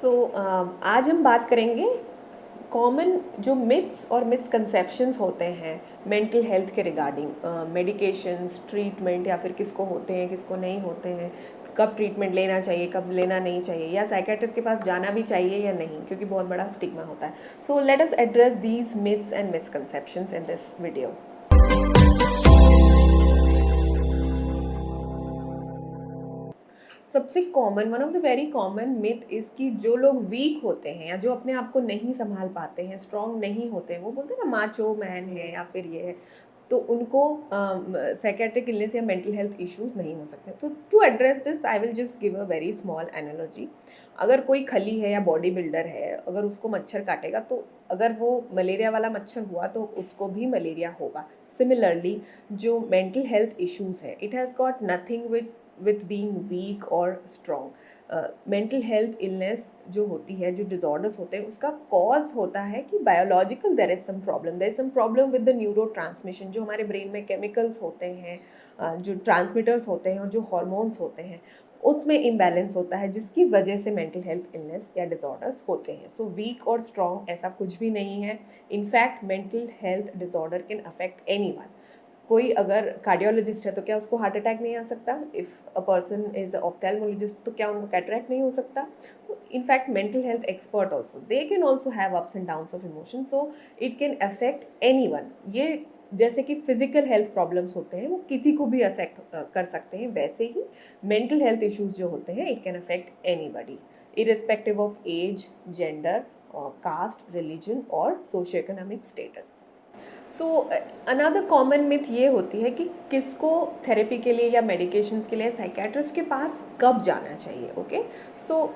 आज हम बात करेंगे कॉमन जो मिथ्स और मिसकंसेप्शंस होते हैं मेंटल हेल्थ के रिगार्डिंग मेडिकेशंस ट्रीटमेंट या फिर किसको होते हैं किसको नहीं होते हैं, कब ट्रीटमेंट लेना चाहिए कब लेना नहीं चाहिए, या साइकेट्रिस्ट के पास जाना भी चाहिए या नहीं, क्योंकि बहुत बड़ा स्टिग्मा होता है. So let us address these myths and misconceptions in this video. सबसे common one of the very common myth is कि जो लोग वीक होते हैं या जो अपने आप को नहीं संभाल पाते हैं, स्ट्रांग नहीं होते हैं, वो बोलते हैं ना माचो मैन है या फिर ये है, तो उनको साइकेट्रिक इलनेस या मेंटल हेल्थ इश्यूज नहीं हो सकते. तो to address this I will just give a very small analogy. अगर कोई खली है या बॉडी बिल्डर है, अगर उसको मच्छर काटेगा तो अगर वो मलेरिया वाला मच्छर हुआ तो उसको भी मलेरिया होगा. सिमिलरली जो मेंटल हेल्थ इश्यूज है, it has got nothing with being weak or strong. Mental health illness जो होती है, जो डिजॉर्डर्स होते हैं, उसका कॉज होता है कि biological there is some problem with the neurotransmission. जो हमारे ब्रेन में केमिकल्स होते हैं, जो ट्रांसमिटर्स होते हैं और जो हॉर्मोन्स होते हैं, उसमें इम्बैलेंस होता है, जिसकी वजह से मेंटल हेल्थ इलनेस या डिजॉर्डर्स होते हैं. सो वीक और स्ट्रॉन्ग ऐसा कुछ भी नहीं है. In fact mental health disorder can affect anyone. कोई अगर कार्डियोलॉजिस्ट है तो क्या उसको हार्ट अटैक नहीं आ सकता? If a person is ophthalmologist तो क्या उनको कैटरैक्ट नहीं हो सकता? So in fact mental health expert also they can also have ups and downs of emotion. So it can affect any one. ये जैसे कि फिजिकल हेल्थ प्रॉब्लम्स होते हैं वो किसी को भी अफेक्ट कर सकते हैं, वैसे ही मेंटल हेल्थ इश्यूज जो होते हैं it can affect any irrespective of age, gender, caste, religion और socio economic status. So another common myth ये होती है कि किसको थेरेपी के लिए या मेडिकेशंस के लिए साइकेट्रिस्ट के पास कब जाना चाहिए. Okay, so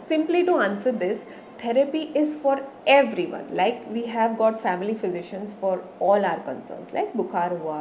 simply to answer this, therapy is for everyone. Like we have got family physicians for all our concerns, like बुखार हुआ,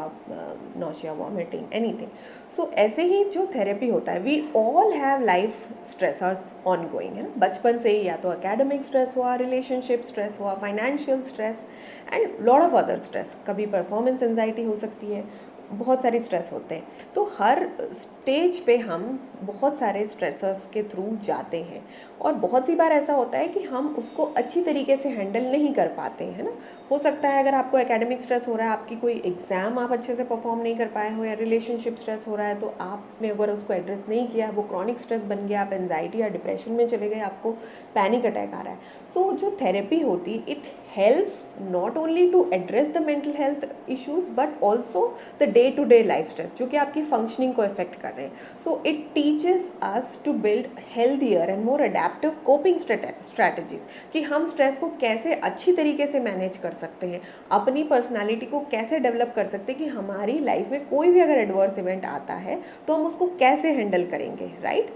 nausea, vomiting, anything. So ऐसे ही जो थेरेपी होता है, we all have life stressors ongoing है ना. बचपन से ही या तो academic stress हुआ, relationship stress हुआ, financial stress and lot of other stress. कभी परफॉर्मेंस एंजाइटी हो सकती है, बहुत सारी स्ट्रेस होते हैं. तो हर स्टेज पे हम बहुत सारे स्ट्रेसर्स के थ्रू जाते हैं और बहुत सी बार ऐसा होता है कि हम उसको अच्छी तरीके से हैंडल नहीं कर पाते हैं ना. हो सकता है अगर आपको एकेडमिक स्ट्रेस हो रहा है, आपकी कोई एग्ज़ाम आप अच्छे से परफॉर्म नहीं कर पाए हो, या रिलेशनशिप स्ट्रेस हो रहा है, तो आपने अगर उसको एड्रेस नहीं किया, वो क्रॉनिक स्ट्रेस बन गया, आप एनजाइटी या डिप्रेशन में चले गए, आपको पैनिक अटैक आ रहा है. सो जो थेरेपी होती it helps not only to address the mental health issues but also the day to day life stress जो कि आपकी functioning को affect कर रहे हैं. So it teaches us to build healthier and more adaptive coping strategies कि हम stress को कैसे अच्छी तरीके से manage कर सकते हैं, अपनी personality को कैसे develop कर सकते हैं कि हमारी life में कोई भी अगर adverse event आता है तो हम उसको कैसे handle करेंगे, right?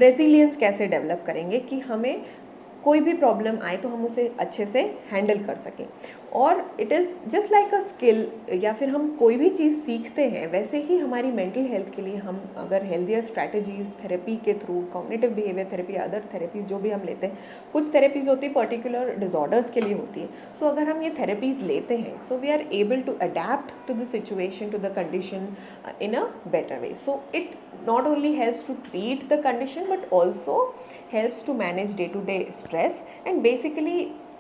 Resilience कैसे develop करेंगे कि हमें कोई भी प्रॉब्लम आए तो हम उसे अच्छे से हैंडल कर सकें. और it is just like a skill, या फिर हम कोई भी चीज़ सीखते हैं, वैसे ही हमारी मेंटल हेल्थ के लिए हम अगर हेल्थियर स्ट्रैटेजीज़ थेरेपी के through, cognitive behaviour therapy, other therapies जो भी हम लेते हैं, कुछ थेरेपीज़ होती है पर्टिकुलर डिजॉर्डर्स के लिए होती है. सो अगर हम ये थेरेपीज़ लेते हैं, so we are able to adapt to the situation, to the condition in a better way. So it not only helps to treat the condition but also helps to manage day to day stress, and basically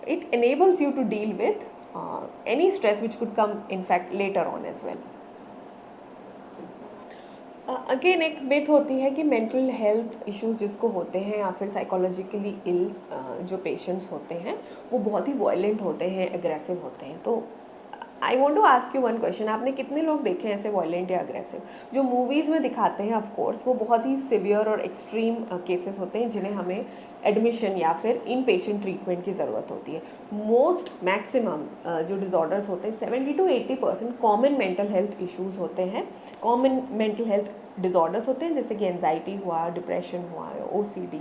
it enables you to deal with any stress which could come in fact later on as well. Again एक myth होती है कि mental health issues जिसको होते हैं या फिर psychologically इल जो पेशेंट्स होते हैं वो बहुत ही वायलेंट होते हैं, एग्रेसिव होते हैं. तो I want to ask you one question, आपने कितने लोग देखे हैं ऐसे वायलेंट या अग्रेसिव? जो मूवीज़ में दिखाते हैं ऑफकोर्स वो बहुत ही सिवियर और एक्सट्रीम केसेस होते हैं जिन्हें हमें एडमिशन या फिर इन पेशेंट ट्रीटमेंट की ज़रूरत होती है. मोस्ट मैक्सिमम जो डिजॉर्डर्स होते हैं 70-80% कॉमन मेंटल हेल्थ इश्यूज़ होते हैं, कॉमन मेंटल हेल्थ डिजॉर्डर्स होते हैं, जैसे कि एनजाइटी हुआ, डिप्रेशन हुआ, ओसीडी,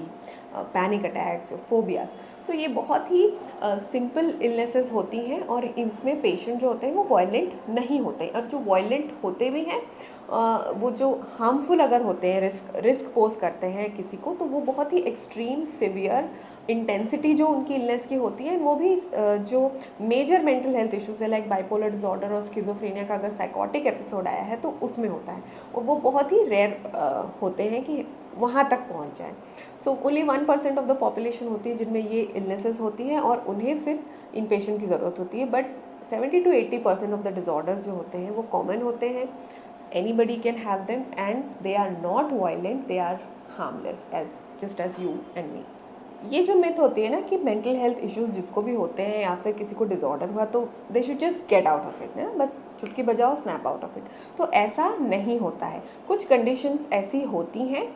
पैनिक अटैक्स, फोबियाज. तो ये बहुत ही सिंपल इलनेसेस होती हैं और इसमें पेशेंट जो होते हैं वो वायलेंट नहीं होते हैं, और जो वायलेंट होते भी हैं वो जो हार्मफुल अगर होते हैं, रिस्क पोज करते हैं किसी को, तो वो बहुत ही एक्सट्रीम सिवियर इंटेंसिटी जो उनकी इलनेस की होती है, वो भी जो मेजर मेंटल हेल्थ इश्यूज है लाइक बाइपोलर डिसऑर्डर और स्किज़ोफ्रेनिया का अगर साइकोटिक एपिसोड आया है तो उसमें होता है, और वो बहुत ही रेयर होते हैं कि वहाँ तक पहुँच जाए। So only 1% of the population होती है जिनमें ये इलनेसेस होती हैं और उन्हें फिर इन पेशेंट की ज़रूरत होती है। But 70 to 80% of the disorders जो होते हैं वो कॉमन होते हैं, anybody can have them and they are not violent, they are harmless as just as you and me. ये जो मिथ होती है ना कि मेंटल हेल्थ इश्यूज जिसको भी होते हैं या फिर किसी को डिसऑर्डर हुआ तो they should just get out of it ना, बस चुटकी बजाओ स्नैप आउट ऑफ इट, तो ऐसा नहीं होता है। कुछ कंडीशंस ऐसी होती हैं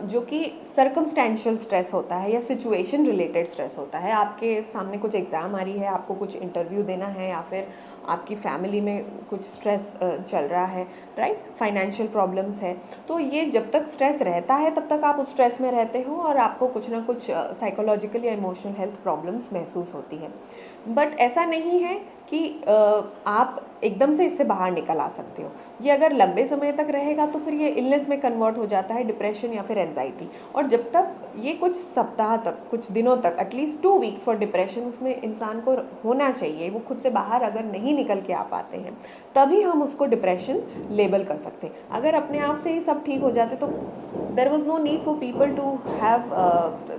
जो कि सर्कमस्टेंशियल स्ट्रेस होता है या सिचुएशन रिलेटेड स्ट्रेस होता है। आपके सामने कुछ एग्ज़ाम आ रही है, आपको कुछ इंटरव्यू देना है, या फिर आपकी फैमिली में कुछ स्ट्रेस चल रहा है, राइट, फाइनेंशियल प्रॉब्लम्स है, तो ये जब तक स्ट्रेस रहता है तब तक आप उस स्ट्रेस में रहते हो और आपको कुछ ना कुछ साइकोलॉजिकल या इमोशनल हेल्थ प्रॉब्लम्स महसूस होती है। बट ऐसा नहीं है कि आप एकदम से इससे बाहर निकल आ सकते हो। ये अगर लंबे समय तक रहेगा तो फिर ये इलनेस में कन्वर्ट हो जाता है, डिप्रेशन या फिर एंजाइटी। और जब तक ये कुछ सप्ताह तक, कुछ दिनों तक, एटलीस्ट 2 वीक्स फॉर डिप्रेशन उसमें इंसान को होना चाहिए, वो खुद से बाहर अगर नहीं निकल के आ पाते हैं तभी हम उसको डिप्रेशन लेबल कर सकते हैं। अगर अपने आप से ही सब ठीक हो जाते तो there was no need for people to have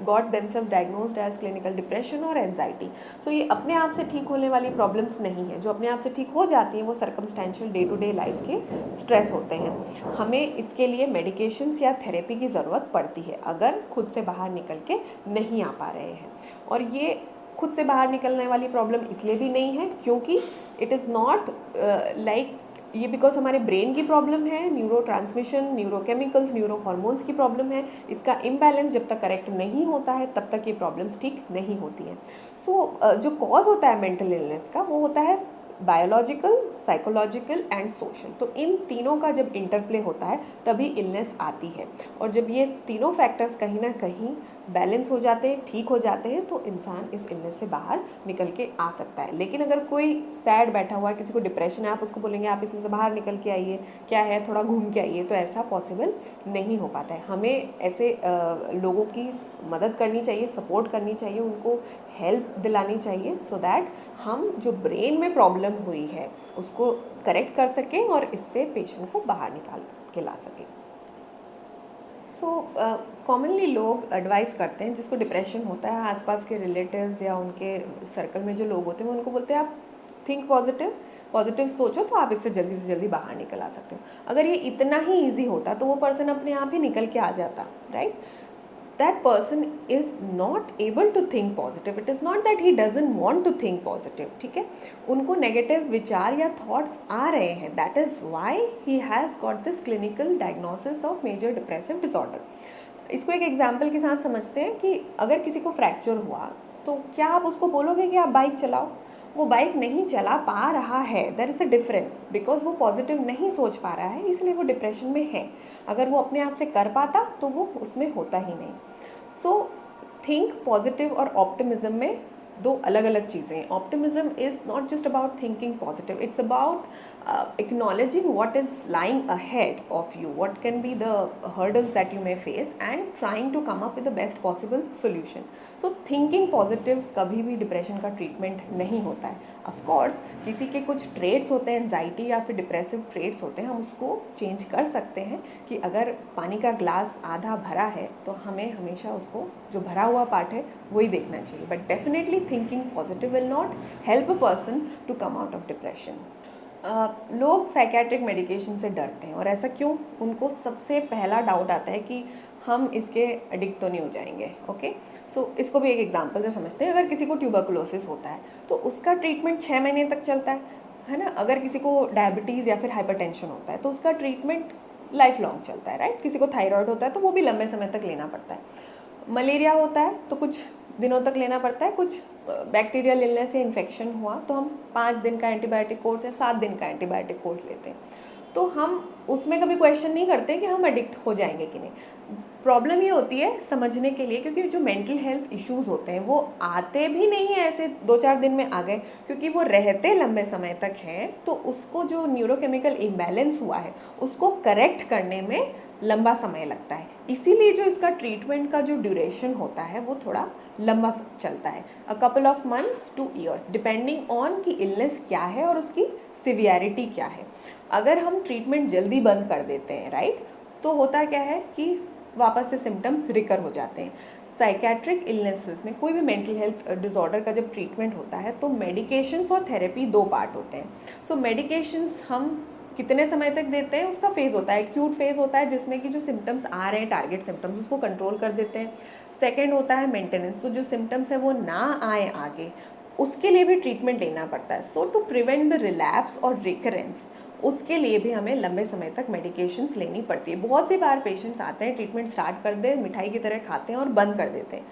got themselves diagnosed as clinical depression और एंजाइटी। सो ये अपने आप से ठीक होने वाली प्रॉब्लम्स नहीं है। जो अपने आप से ठीक हो जाती हैं वो circumstantial day to day life के स्ट्रेस होते हैं। हमें इसके लिए मेडिकेशंस या थेरेपी की ज़रूरत पड़ती है अगर खुद से बाहर निकल के नहीं आ पा रहे हैं। और ये खुद से बाहर निकलने वाली प्रॉब्लम इसलिए भी नहीं है क्योंकि इट इज़ नॉट लाइक ये बिकॉज हमारे ब्रेन की प्रॉब्लम है, neuro transmission, neurochemicals, neuro hormones की प्रॉब्लम है। इसका इम्बैलेंस जब तक करेक्ट नहीं होता है तब तक ये प्रॉब्लम्स ठीक नहीं होती हैं। सो जो कॉज होता है मेंटल इलनेस का वो होता है बायोलॉजिकल, साइकोलॉजिकल एंड सोशल। तो इन तीनों का जब इंटरप्ले होता है तभी इलनेस आती है। और जब ये तीनों फैक्टर्स कहीं ना कहीं बैलेंस हो जाते हैं, ठीक हो जाते हैं, तो इंसान इस इलनेस से बाहर निकल के आ सकता है। लेकिन अगर कोई सैड बैठा हुआ है, किसी को डिप्रेशन है, आप उसको बोलेंगे आप इसमें से बाहर निकल के आइए, क्या है थोड़ा घूम के आइए, तो ऐसा पॉसिबल नहीं हो पाता है। हमें ऐसे लोगों की मदद करनी चाहिए, सपोर्ट करनी चाहिए, उनको हेल्प दिलानी चाहिए सो दैट हम जो ब्रेन में प्रॉब्लम हुई है उसको करेक्ट कर सकें और इससे पेशेंट को बाहर निकाल के ला सकें। सो कॉमनली लोग एडवाइस करते हैं जिसको डिप्रेशन होता है, आसपास के रिलेटिव्स या उनके सर्कल में जो लोग होते हैं वो उनको बोलते हैं आप थिंक पॉजिटिव, पॉजिटिव सोचो तो आप इससे जल्दी से जल्दी बाहर निकल आ सकते हो। अगर ये इतना ही ईजी होता तो वो पर्सन अपने आप ही निकल के आ जाता, right. that person is not able to think positive. It is not that he doesn't want to think positive, ठीक है, उनको नेगेटिव विचार या थॉट्स आ रहे हैं, that is why he has got this clinical diagnosis of major depressive disorder. इसको एक एग्जाम्पल के साथ समझते हैं कि अगर किसी को फ्रैक्चर हुआ तो क्या आप उसको बोलोगे कि आप बाइक चलाओ? वो बाइक नहीं चला पा रहा है, there is a difference, because वो पॉजिटिव नहीं सोच पा रहा है इसलिए वो डिप्रेशन में है। अगर वो अपने आप से कर पाता तो वो उसमें होता ही नहीं। सो थिंक पॉजिटिव और ऑप्टिमिज्म में दो अलग अलग चीज़ें हैं। Optimism is not just about thinking positive, it's about acknowledging what is lying ahead of you, what can be the hurdles that you may face and trying to come up with the best possible solution. So thinking positive कभी भी depression का treatment नहीं होता है। Of course किसी के कुछ trades होते हैं, एंजाइटी या फिर डिप्रेसिव ट्रेड्स होते हैं, हम उसको चेंज कर सकते हैं कि अगर पानी का ग्लास आधा भरा है तो हमें हमेशा उसको जो भरा हुआ पार्ट है वही देखना चाहिए। But definitely thinking positive will not help a person to come out of depression. लोग साइकेट्रिक मेडिकेशन से डरते हैं और ऐसा क्यों? उनको सबसे पहला डाउट आता है कि हम इसके एडिक्ट तो नहीं हो जाएंगे। ओके, सो इसको भी एक एग्जांपल से समझते हैं। अगर किसी को ट्यूबरकुलोसिस होता है तो उसका ट्रीटमेंट 6 महीने तक चलता है ना। अगर किसी को डायबिटीज़ या फिर हाइपरटेंशन होता है तो उसका ट्रीटमेंट लाइफ लॉन्ग चलता है, राइट। किसी को थायराइड होता है तो वो भी लंबे समय तक लेना पड़ता है। मलेरिया होता है तो कुछ दिनों तक लेना पड़ता है। कुछ बैक्टीरियल इलनेस या इन्फेक्शन हुआ तो हम 5 दिन का एंटीबायोटिक कोर्स या 7 दिन का एंटीबायोटिक कोर्स लेते हैं। तो हम उसमें कभी क्वेश्चन नहीं करते कि हम एडिक्ट हो जाएंगे कि नहीं। प्रॉब्लम ये होती है समझने के लिए, क्योंकि जो मेंटल हेल्थ इश्यूज होते हैं वो आते भी नहीं है ऐसे 2-4 दिन में आ गए, क्योंकि वो रहते लंबे समय तक हैं, तो उसको जो न्यूरोकेमिकल इम्बैलेंस हुआ है उसको करेक्ट करने में लंबा समय लगता है। इसीलिए जो इसका ट्रीटमेंट का जो ड्यूरेशन होता है वो थोड़ा लंबा चलता है, a couple of months two years, depending on कि इलनेस क्या है और उसकी सिवियरिटी क्या है। अगर हम ट्रीटमेंट जल्दी बंद कर देते हैं, राइट, तो होता क्या है कि वापस से सिम्टम्स रिकर हो जाते हैं। साइकेट्रिक इलनेसेस में, कोई भी मेंटल हेल्थ डिसऑर्डर का जब ट्रीटमेंट होता है तो मेडिकेशंस और थेरेपी 2 पार्ट होते हैं। सो मेडिकेशंस हम कितने समय तक देते हैं उसका फेज़ होता है। एक्यूट फेज़ होता है जिसमें कि जो सिम्टम्स आ रहे हैं, टारगेट सिम्टम्स, उसको कंट्रोल कर देते हैं। सेकेंड होता है मेंटेनेंस, तो जो सिम्टम्स है वो ना आए आगे, उसके लिए भी ट्रीटमेंट लेना पड़ता है। सो टू प्रिवेंट द रिलैप्स और रिकरेंस, उसके लिए भी हमें लंबे समय तक मेडिकेशंस लेनी पड़ती है। बहुत सी बार पेशेंट्स आते हैं, ट्रीटमेंट स्टार्ट कर दे, मिठाई की तरह खाते हैं और बंद कर देते हैं,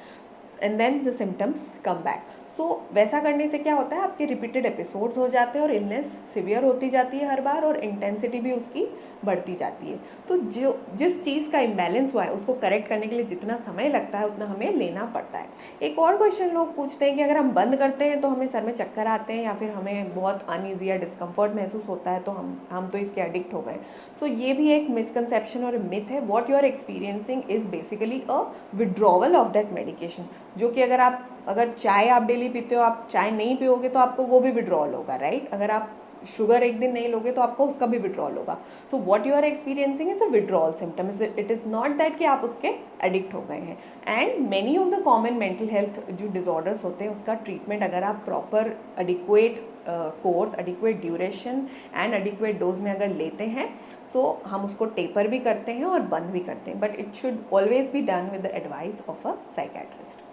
and then the symptoms come back. So वैसा करने से क्या होता है, आपके रिपीटेड एपिसोड्स हो जाते हैं और इलनेस सिवियर होती जाती है हर बार, और इंटेंसिटी भी उसकी बढ़ती जाती है। तो जो जिस चीज़ का इम्बैलेंस हुआ है उसको करेक्ट करने के लिए जितना समय लगता है उतना हमें लेना पड़ता है। एक और क्वेश्चन लोग पूछते हैं कि अगर हम बंद करते हैं तो हमें सर में चक्कर आते हैं या फिर हमें बहुत अनईजी या डिस्कम्फर्ट महसूस होता है, तो हम तो इसके एडिक्ट हो गए। सो ये भी एक मिसकंसेप्शन और मिथ है। What you are experiencing is basically a withdrawal of that medication, जो कि अगर चाय आप डेली पीते हो, आप चाय नहीं पियोगे तो आपको वो भी विड्रॉल होगा, राइट। अगर आप शुगर एक दिन नहीं लोगे तो आपको उसका भी विड्रॉल होगा। So what you are experiencing is a withdrawal symptom, it is not that कि आप उसके एडिक्ट हो गए हैं। And many of the common mental health जो डिसऑर्डर्स होते हैं उसका ट्रीटमेंट अगर आप proper adequate course, adequate duration and adequate dose में अगर लेते हैं, सो हम उसको टेपर भी करते हैं और बंद भी करते हैं, but it should always be done with the advice of a psychiatrist.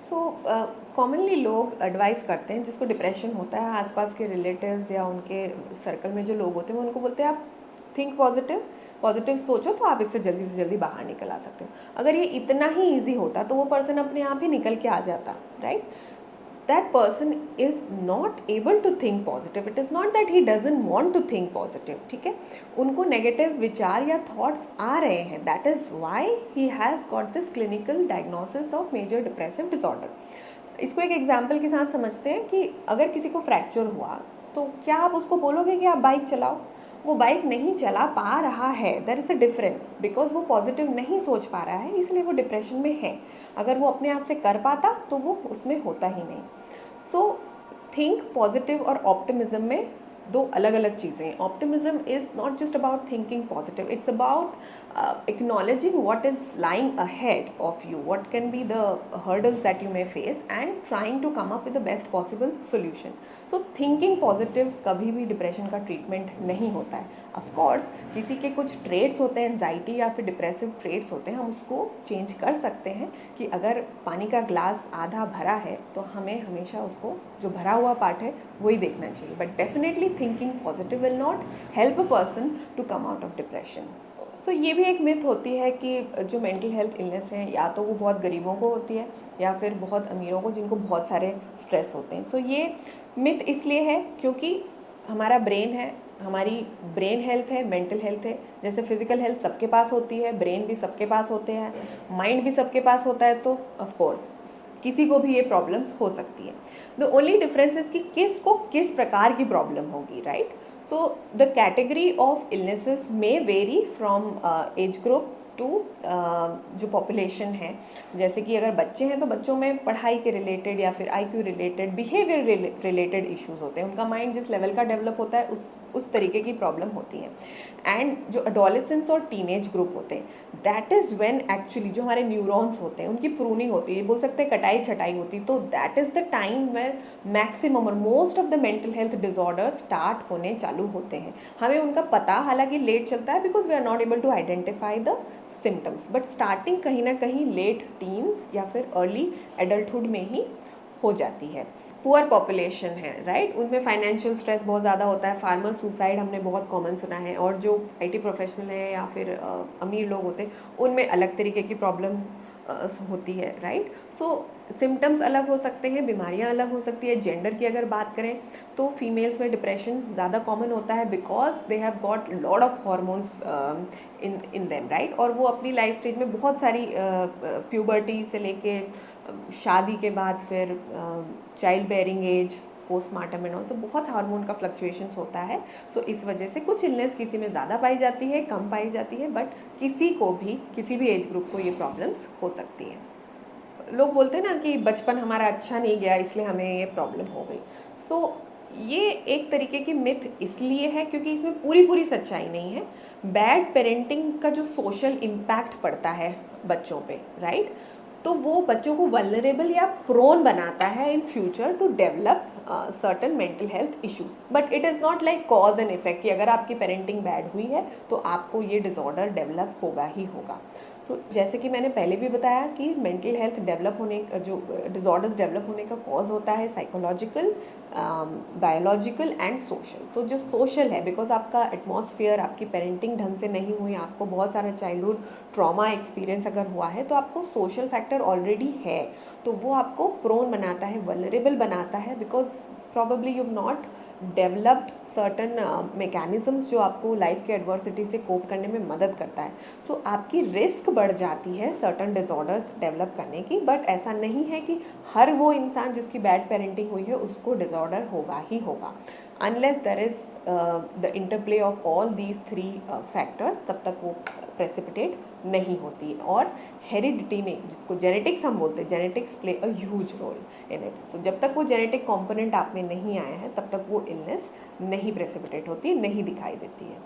So commonly लोग एडवाइस करते हैं जिसको डिप्रेशन होता है, आसपास के रिलेटिव्स या उनके सर्कल में जो लोग होते हैं वो उनको बोलते हैं आप थिंक पॉजिटिव, पॉजिटिव सोचो तो आप इससे जल्दी से जल्दी बाहर निकल आ सकते हो। अगर ये इतना ही ईजी होता तो वो पर्सन अपने आप ही निकल के आ जाता, right. that person is not able to think positive. It is not that he doesn't want to think positive, ठीक है, उनको नेगेटिव विचार या थॉट्स आ रहे हैं, that is why he has got this clinical diagnosis of major depressive disorder. इसको एक एग्जाम्पल के साथ समझते हैं कि अगर किसी को फ्रैक्चर हुआ तो क्या आप उसको बोलोगे कि आप बाइक चलाओ? वो बाइक नहीं चला पा रहा है, there is a difference, because वो पॉजिटिव नहीं सोच पा रहा है, इसलिए वो डिप्रेशन में है। अगर वो अपने आप से कर पाता तो वो उसमें होता ही नहीं। सो थिंक पॉजिटिव और ऑप्टिमिज्म में दो अलग अलग चीज़ें हैं। Optimism is not just about thinking positive, it's about acknowledging what is lying ahead of you, what can be the hurdles that you may face and trying to come up with the best possible solution. So thinking positive कभी भी depression का treatment नहीं होता है। Of course किसी के कुछ trades होते हैं, एंजाइटी या फिर डिप्रेसिव ट्रेड्स होते हैं, हम उसको चेंज कर सकते हैं कि अगर पानी का ग्लास आधा भरा है तो हमें हमेशा उसको जो भरा हुआ पार्ट है वही देखना चाहिए, but definitely thinking positive will not help a person to come out of depression. So ये भी एक मिथ होती है कि जो मेंटल हेल्थ इलनेस है या तो वो बहुत गरीबों को होती है या फिर बहुत अमीरों को जिनको बहुत सारे स्ट्रेस होते हैं। सो ये मिथ इसलिए है क्योंकि हमारा ब्रेन है, हमारी ब्रेन हेल्थ है, मेंटल हेल्थ है। जैसे फिजिकल हेल्थ सबके पास होती है, ब्रेन भी सबके पास होते हैं, माइंड भी सबके पास होता है, तो ऑफ कोर्स किसी को भी ये प्रॉब्लम्स हो सकती है। द ओनली डिफरेंस इज कि किस को किस प्रकार की प्रॉब्लम होगी, right. So the category of illnesses may vary from age group to जो पॉपुलेशन है। जैसे कि अगर बच्चे हैं तो बच्चों में पढ़ाई के रिलेटेड या फिर IQ related, behaviour related issues होते हैं, उनका माइंड जिस लेवल का डेवलप होता है उस तरीके की प्रॉब्लम होती है। एंड जो एडोलेसेंस और टीनेज ग्रुप होते हैं, दैट इज़ व्हेन एक्चुअली जो हमारे न्यूरॉन्स होते हैं उनकी प्रूनिंग होती है, बोल सकते हैं कटाई छटाई होती है। तो that is the time where maximum और most of the mental health disorder start होने चालू होते हैं। हमें उनका पता हालांकि लेट चलता है because we are not able to identify the symptoms, but starting कहीं ना कहीं लेट टीन्स या फिर अर्ली एडल्टहुड में ही हो जाती है। पुअर पॉपुलेशन है, राइट, उनमें फाइनेंशियल स्ट्रेस बहुत ज़्यादा होता है, फार्मर सुसाइड हमने बहुत कॉमन सुना है, और जो आईटी प्रोफेशनल है या फिर अमीर लोग होते हैं उनमें अलग तरीके की प्रॉब्लम होती है, राइट? सो सिम्टम्स अलग हो सकते हैं, बीमारियां अलग हो सकती है। जेंडर की अगर बात करें तो फीमेल्स में डिप्रेशन ज़्यादा कॉमन होता है because they have got lot of hormones in them, right? और वो अपनी लाइफ स्टेज में बहुत सारी प्यूबर्टी से लेके शादी के बाद फिर child bearing age, postmortem and all, तो बहुत हार्मोन का फ्लक्चुएशंस होता है। सो इस वजह से कुछ इलनेस किसी में ज़्यादा पाई जाती है, कम पाई जाती है, बट किसी को भी, किसी भी एज ग्रुप को ये प्रॉब्लम्स हो सकती हैं। लोग बोलते हैं ना कि बचपन हमारा अच्छा नहीं गया इसलिए हमें ये प्रॉब्लम हो गई। सो ये एक तरीके की मिथ इसलिए है क्योंकि इसमें पूरी पूरी सच्चाई नहीं है। बैड पेरेंटिंग का जो सोशल इम्पैक्ट पड़ता है बच्चों पे, राइट, तो वो बच्चों को वल्नरेबल या प्रोन बनाता है in future to develop certain mental health issues. But it is not like cause and effect कि अगर आपकी पेरेंटिंग बैड हुई है तो आपको ये डिसऑर्डर डेवलप होगा ही होगा। सो जैसे कि मैंने पहले भी बताया कि मेंटल हेल्थ डेवलप होने का, जो डिसऑर्डर्स डेवलप होने का कॉज होता है साइकोलॉजिकल, बायोलॉजिकल एंड सोशल। तो जो सोशल है, बिकॉज आपका एटमॉस्फेयर, आपकी पेरेंटिंग ढंग से नहीं हुई, आपको बहुत सारा चाइल्डहुड ट्रॉमा एक्सपीरियंस अगर हुआ है तो आपको सोशल फैक्टर ऑलरेडी है, तो वो आपको प्रोन बनाता है, वल्नरेबल बनाता है, because probably you have not developed certain mechanisms जो आपको लाइफ के एडवर्सिटी से कोप करने में मदद करता है। सो आपकी रिस्क बढ़ जाती है सर्टन डिसऑर्डर्स डेवलप करने की, बट ऐसा नहीं है कि हर वो इंसान जिसकी बैड पेरेंटिंग हुई है उसको डिसऑर्डर होगा ही होगा। Unless there is the interplay of all these three factors, तब तक वो प्रेसिपिटेट नहीं होती। और हेरिडिटी ने, जिसको जेनेटिक्स हम बोलते हैं, genetics play a huge role in it. So जब तक वो जेनेटिक कंपोनेंट आप में नहीं आया है तब तक वो इलनेस नहीं प्रेसिपिटेट होती, नहीं दिखाई देती है।